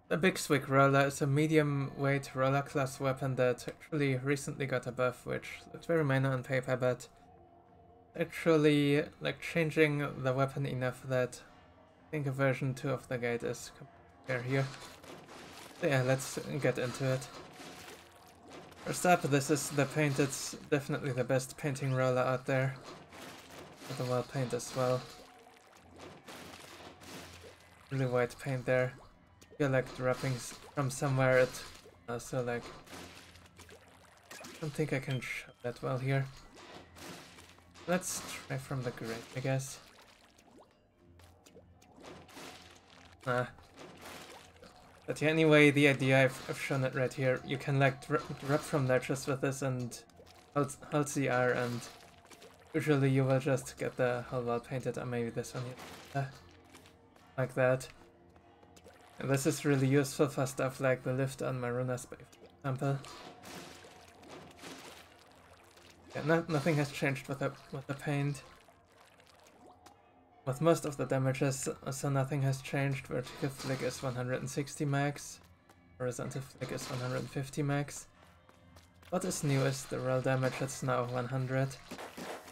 The big Swig roller is a medium weight roller class weapon that actually recently got a buff, which looks very minor on paper, but actually like changing the weapon enough that I think a version 2 of the gate is compared here. So yeah, let's get into it. First up, this is the paint. It's definitely the best painting roller out there. The well paint as well. Really white paint there. I feel like dropping from somewhere. It also like I don't think I can show that well here. Let's try from the grate, I guess. But yeah, anyway, the idea I've shown it right here. You can like drop from there just with this and hold CR, and usually you will just get the whole wall painted, or maybe this one here. Like that. And this is really useful for stuff like the lift on Maruna's Bay, for example. Yeah, nothing has changed with the paint. With most of the damages, so nothing has changed. Vertical flick is 160 max. Horizontal flick is 150 max. What is new is the roll damage, it's now 100.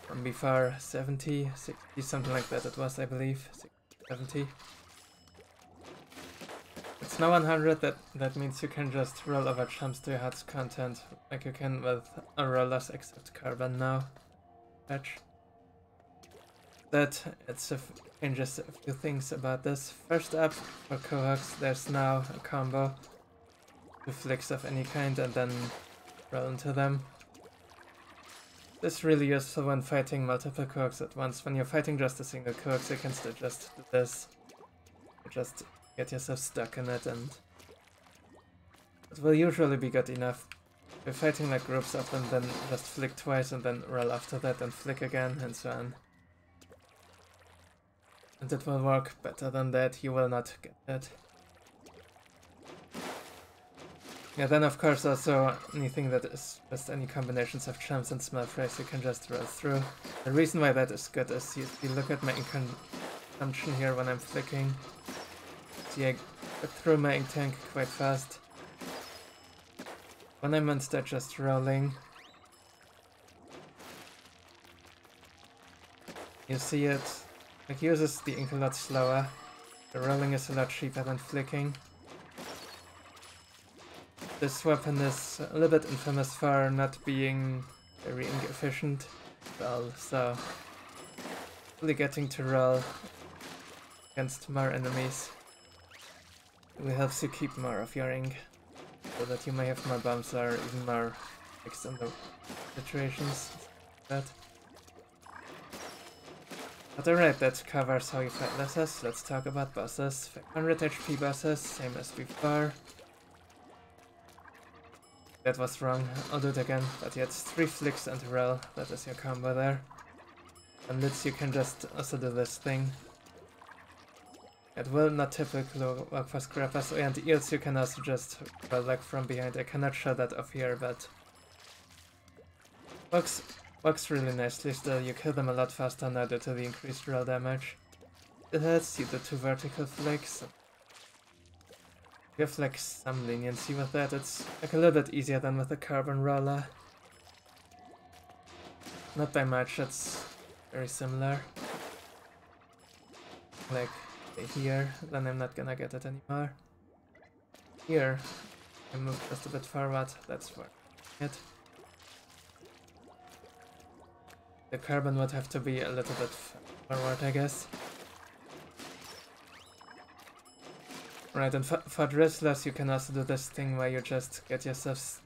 From before 70, 60, something like that it was, I believe. 60, 70. It's now 100, that means you can just roll over chumps to your HUD's content, like you can with a rollers except carbon now. Patch. That it changes a few things about this. First up, for cohorts, there's now a combo. 2 flicks of any kind and then roll into them. This is really useful when fighting multiple cohorts at once. When you're fighting just a single cohort, you can still just do this. Just get yourself stuck in it, and it will usually be good enough. If you're fighting like groups often, then just flick twice and then roll after that and flick again and so on. And it will work better than that, you will not get that. Yeah, then of course also anything that is just any combinations of chumps and small frays you can just roll through. The reason why that is good is you look at my ink consumption here when I'm flicking. See, I get through my ink tank quite fast. When I'm instead just rolling, you see it like uses the ink a lot slower. The rolling is a lot cheaper than flicking. This weapon is a little bit infamous for not being very ink efficient. Well, so really getting to roll against more enemies really helps you keep more of your ink, so that you may have more bumps or even more fixed on the situations. Like that. But alright, that covers how you fight bosses. Let's talk about bosses. 500 HP bosses, same as before. That was wrong, I'll do it again, but yeah, it's 3 flicks and a roll, that is your combo there. And lids you can just also do this thing. It will not typically work for scrappers, and eels you can also just roll like from behind. I cannot show that off here, but works really nicely still. You kill them a lot faster now due to the increased roll damage. It hurts you, the 2 vertical flicks. You have like some leniency with that, it's like a little bit easier than with the carbon roller. Not by much, it's very similar. Like here, then I'm not gonna get it anymore. Here, I move just a bit forward, that's for it. The carbon would have to be a little bit forward, I guess. Right, and for drizzlers you can also do this thing where you just get yourself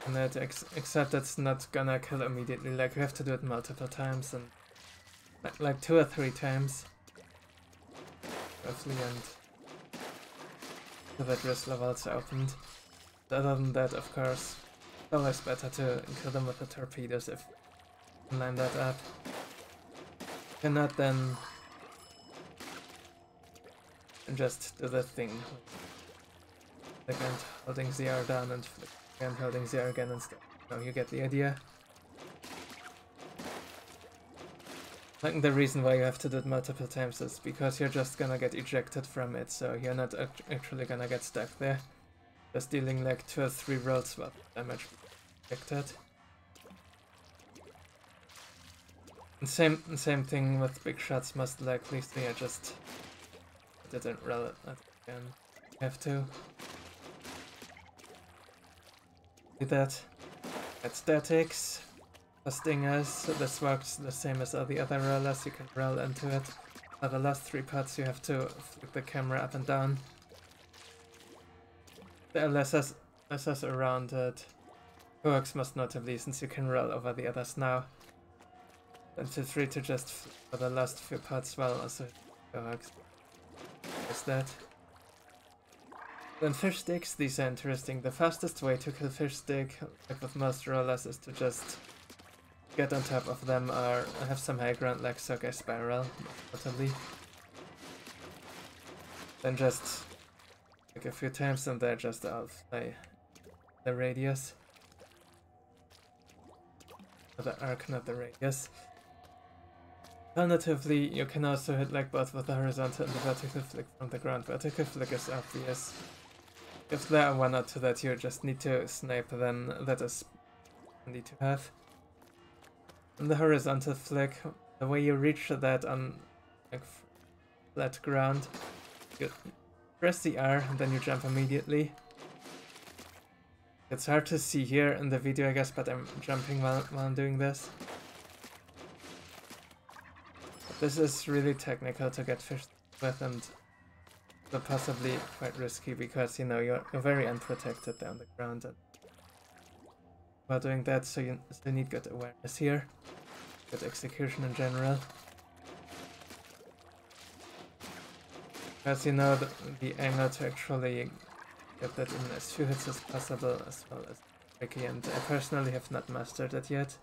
on it, except it's not gonna kill immediately, like you have to do it multiple times, and like 2 or 3 times. Roughly, and the drizzler vaults opened. Other than that, of course, it's always better to kill them with the torpedoes if you can line that up. If you're not, then and just do the thing. Again, holding ZR down and again holding ZR again and stuff. Now you get the idea. Like, the reason why you have to do it multiple times is because you're just gonna get ejected from it, so you're not actually gonna get stuck there. Just dealing like 2 or 3 rolls worth of damage ejected. And same thing with big shots, most likely, so you just didn't roll it again. You have to do that. At statics. First thing is, this works the same as all the other rollers, you can roll into it. For the last 3 parts you have to flick the camera up and down. There are lessers around it. Works most notably, since you can roll over the others now. Then feel free to just, for the last few parts, well, also works. Just that. Then fish sticks, these are interesting. The fastest way to kill fish stick, like with most rollers, is to just get on top of them or have some high ground like Sockeye Spiral, notably. Then just click a few times and they're just out by the radius. Or the arc, not the radius. Alternatively, you can also hit like both with the horizontal and the vertical flick from the ground. Vertical flick is obvious. If there are 1 or 2 that you just need to snipe, then that is handy to have. And the horizontal flick, the way you reach that on like flat ground, you press the R and then you jump immediately. It's hard to see here in the video, I guess, but I'm jumping while I'm doing this. This is really technical to get fished with, and possibly quite risky because, you know, you're very unprotected down the ground. And while doing that, so you need good awareness here, good execution in general. Because, you know, the angle to actually get that in as few hits as possible, as well as tricky, and I personally have not mastered it yet.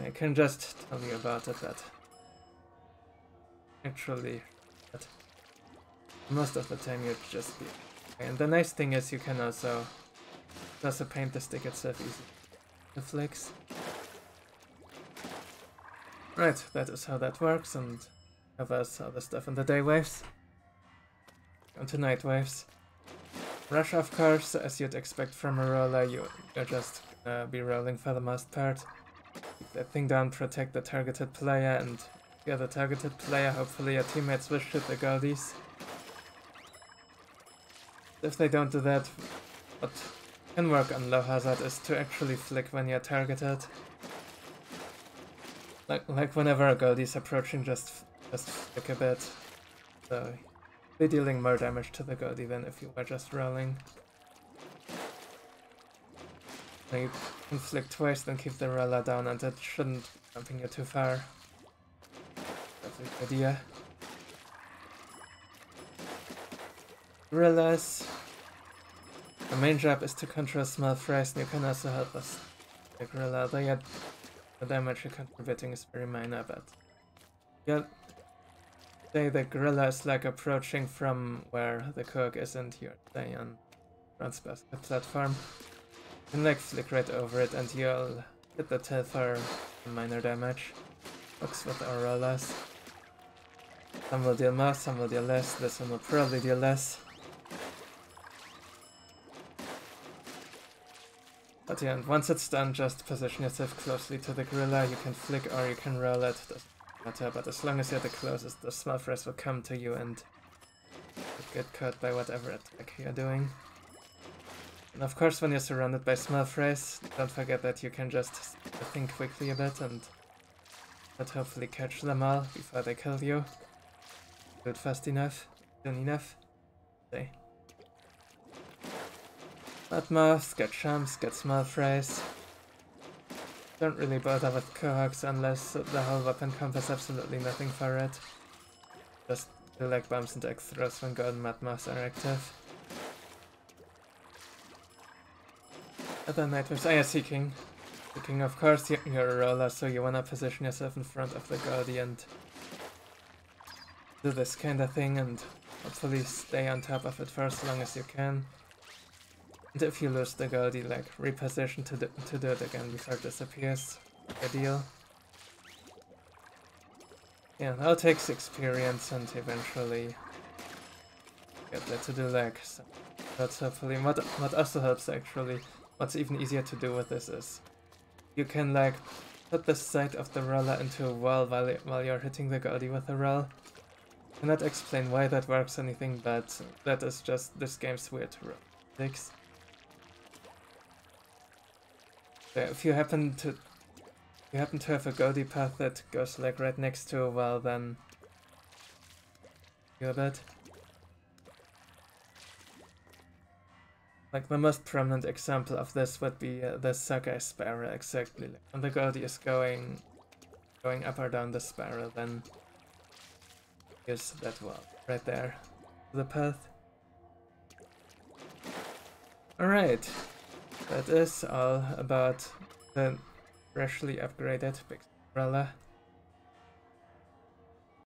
I can just tell you about it, that actually most of the time you'd just be okay. And the nice thing is you can also paint the stick itself easy. The flicks. Right, that is how that works, and covers other stuff in the day waves. On to night waves. Rush, of course, as you'd expect from a roller, you're just gonna be rolling for the most part. Keep that thing down, protect the targeted player, and if you're the targeted player, hopefully your teammates will shoot the goldies. If they don't do that, what can work on low hazard is to actually flick when you're targeted. Like whenever a goldie is approaching, just flick a bit. So you're dealing more damage to the goldie than if you were just rolling. Now you can flick twice, then keep the roller down, and that shouldn't be jumping you too far. That's a good idea. Gorillas. The main job is to control small fries, and you can also help us the gorilla. The damage you're contributing is very minor, but yeah, say the gorilla is like approaching from where the cook is, and you're staying on Bronze Basket platform. You can like flick right over it, and you'll hit the tail for minor damage. Works with our rollers. Some will deal more, some will deal less. This one will probably deal less. But yeah, and once it's done, just position yourself closely to the gorilla. You can flick or you can roll it, doesn't matter, but as long as you're the closest, the small fries will come to you and get caught by whatever attack you're doing. And of course, when you're surrounded by small fries, don't forget that you can just think quickly a bit and hopefully catch them all before they kill you. Do it fast enough, soon enough. Say. Mouths, get chumps, get small fries. Don't really bother with cohocks unless the whole weapon comp has absolutely nothing for it. Just do like bombs and egg throws when golden mouths are active. Other night waves, yeah, Seeking. Seeking, of course, you're a roller, so you wanna position yourself in front of the goldie and do this kind of thing, and hopefully stay on top of it for as long as you can. And if you lose the goldie, like reposition to do it again before it disappears. Ideal. Yeah, now it takes experience and eventually get that to do lag. So that's hopefully what also helps actually. What's even easier to do with this is you can like put the side of the roller into a wall while you're hitting the goalie with the roll. I cannot explain why that works or anything, but that is just this game's weird physics. So if you happen to have a goalie path that goes like right next to a well, then you bet. Like the most prominent example of this would be the Sagai spiral, exactly. Like when the goalie is going up or down the spiral, then here's that well right there, the path. Alright, that is all about the freshly upgraded Big Umbrella.